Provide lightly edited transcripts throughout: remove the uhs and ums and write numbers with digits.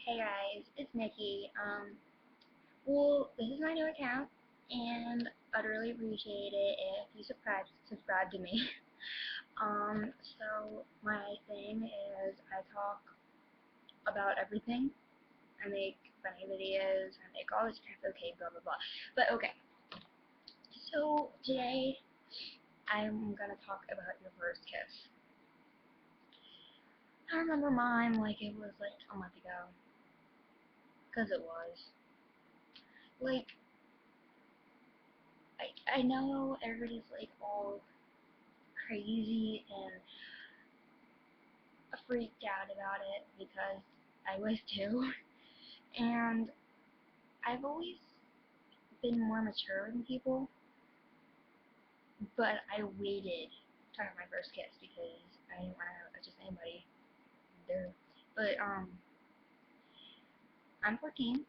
Hey guys, it's Nikki. Well, this is my new account, and I'd really appreciate it if you subscribe to me. So my thing is I talk about everything. I make funny videos. I make all this crap. Okay, blah blah blah. But okay, so today I'm gonna talk about your first kiss. I remember mine like it was like a month ago, 'cause it was like I know everybody's like all crazy and freaked out about it because I was too. And I've always been more mature than people, but I waited to have my first kiss because I didn't want to have just anybody there. But I'm 14,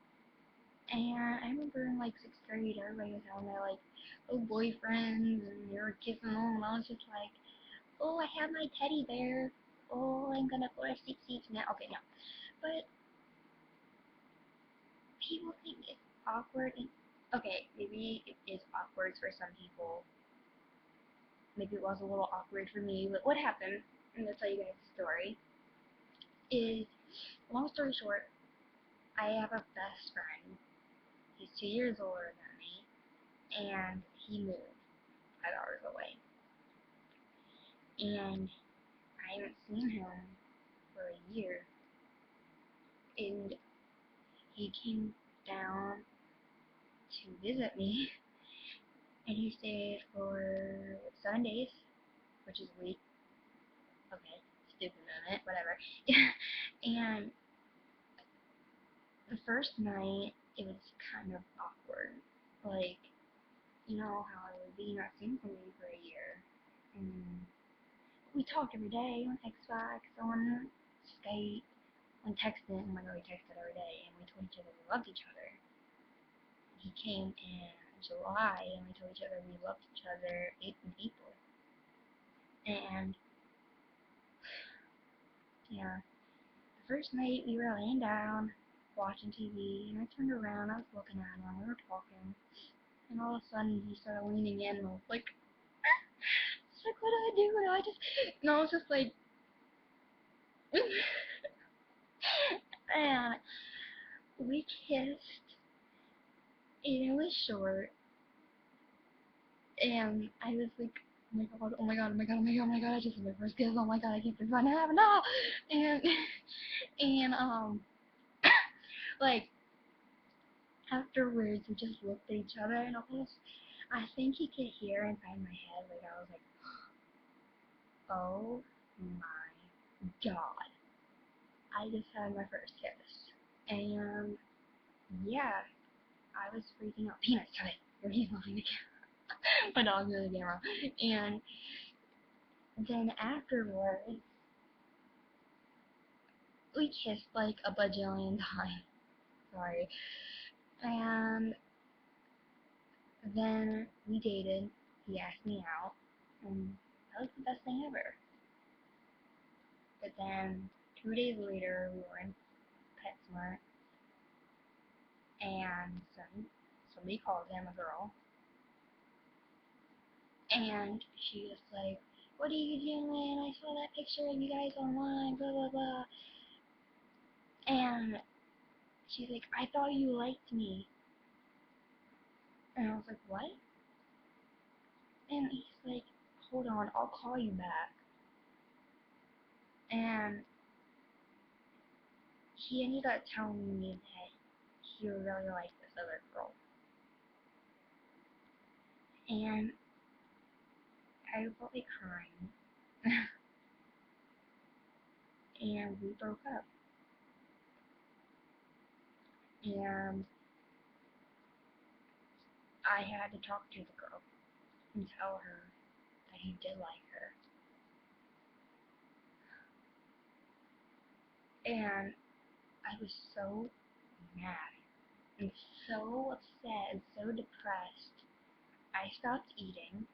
and I remember in like sixth grade, everybody was having their like little boyfriends, and they were kissing them, and I was just like, oh, I have my teddy bear. Oh, I'm gonna go to six seats now. Okay, no, but people think it's awkward. And, okay, maybe it is awkward for some people. Maybe it was a little awkward for me. But what happened, and I'll tell you guys the story, is, long story short, I have a best friend. He's 2 years older than me, and he moved 5 hours away. And I haven't seen him for a year. And he came down to visit me, and he stayed for 7 days, which is a week. Okay, stupid moment, whatever. And the first night, it was kind of awkward. Like, you know how I would be not seeing somebody for a year. And we talked every day on Xbox, on Skype, on texting. Oh my god, we texted every day, and we told each other we loved each other. He came in July, and we told each other we loved each other in April. And, yeah, the first night we were laying down, watching TV, and I turned around, I was looking at him, we were talking, and all of a sudden he started leaning in, and I was like, what do I do? I just, and I was just like, and we kissed, and it was short, and I was like, oh my god, oh my god, oh my god, oh my god, oh my god, I just had my first kiss, oh my god, I can't believe I have now, and, and, like, afterwards, we just looked at each other, and almost, I think he could hear inside my head, like, I was like, oh my god, I just had my first kiss, and, yeah, I was freaking out. Peanut, stop it, he's behind the camera, my dog's in the camera, and then afterwards, we kissed, like, a bajillion times, sorry, and then we dated, he asked me out, and that was the best thing ever. But then 2 days later, we were in PetSmart, and somebody called him, a girl, and she was like, "What are you doing? I saw that picture of you guys online, blah blah blah." And she's like, "I thought you liked me." And I was like, "What?" And he's like, "Hold on, I'll call you back." And he ended up telling me that he really liked this other girl. And I felt like crying. And we broke up. And I had to talk to the girl and tell her that he did like her. And I was so mad and so upset and so depressed. I stopped eating.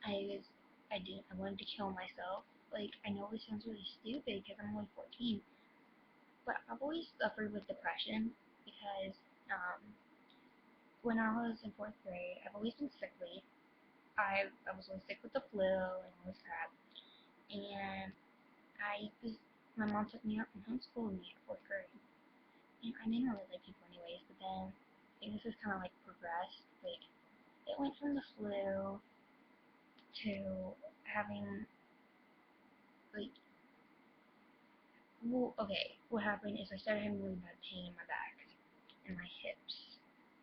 I was, I wanted to kill myself. Like, I know this sounds really stupid because I'm only 14, But I've always suffered with depression because when I was in fourth grade, I've always been sickly. I was always sick with the flu and all this crap. And I was my mom took me out and homeschooled me at fourth grade. And I didn't really like people anyways, but then I think this is kind of like progressed. Like it went from the flu to having like well, okay, what happened is I started having really bad pain in my back and my hips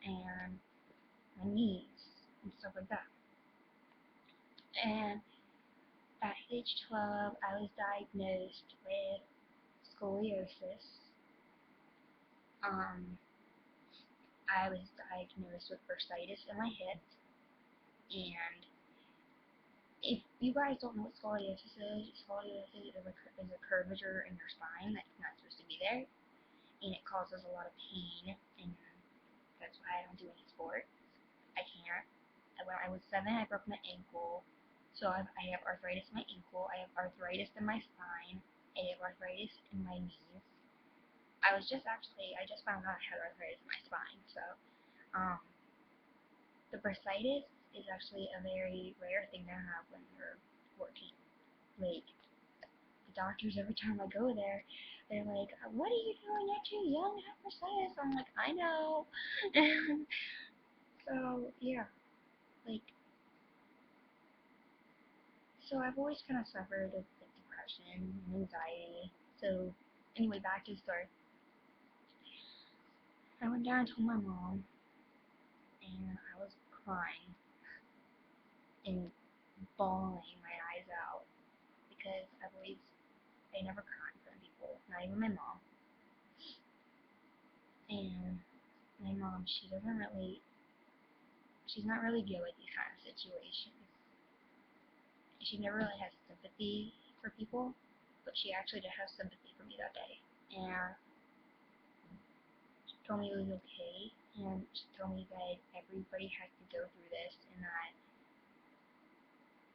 and my knees and stuff like that. And at age 12, I was diagnosed with scoliosis. Um, I was diagnosed with bursitis in my hip, and if you guys don't know what scoliosis is a curvature in your spine that's not supposed to be there, and it causes a lot of pain, and that's why I don't do any sports. I can't. When I was 7, I broke my ankle, so I have arthritis in my ankle, I have arthritis in my spine, I have arthritis in my knees. I just found out I had arthritis in my spine, so, um, the bursitis is actually a very rare thing to have when you're 14. Like, the doctors, every time I go there, they're like, what are you doing? You're too young to have bursitis. I'm like, I know. So, yeah, like, so I've always kind of suffered with like, depression and anxiety. So, anyway, back to the story. I went down and told my mom, and I was crying and bawling my eyes out because I never cry in front of people, not even my mom. And my mom, she's not really good with these kind of situations. She never really has sympathy for people, but she actually did have sympathy for me that day. And she told me it was okay, and she told me that everybody has to go through this, and that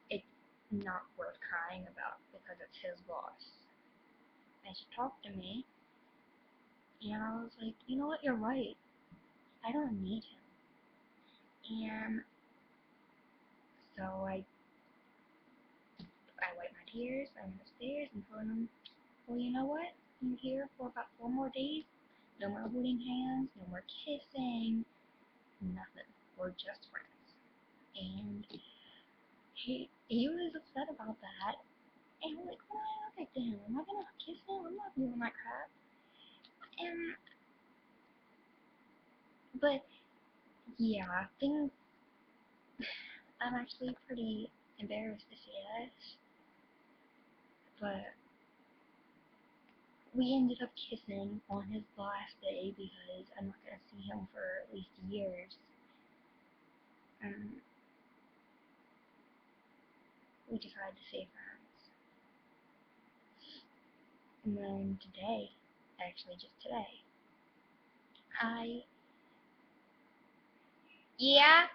it's not worth crying about because it's his loss. And she talked to me, and I was like, you know what, you're right. I don't need him. And so I wiped my tears, I went upstairs and told him, well, you know what? I'm here for about 4 more days. No more holding hands, no more kissing, nothing. We're just friends. And he was upset about that. And I'm like, when I look at him, am I gonna kiss him? I'm not doing that crap. And but yeah, things I'm actually pretty embarrassed to say this, but we ended up kissing on his last day because I'm not gonna see him for at least years. And we decided to stay friends. And then today, actually just today, I yeah,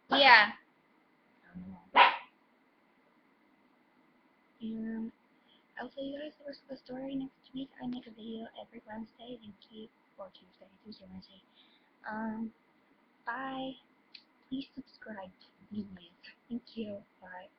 yeah. And I'll tell you guys the rest of the story next week. I make a video every Wednesday, thank you, or Tuesday, Wednesday. Bye. Please subscribe, please. Thank you. Bye.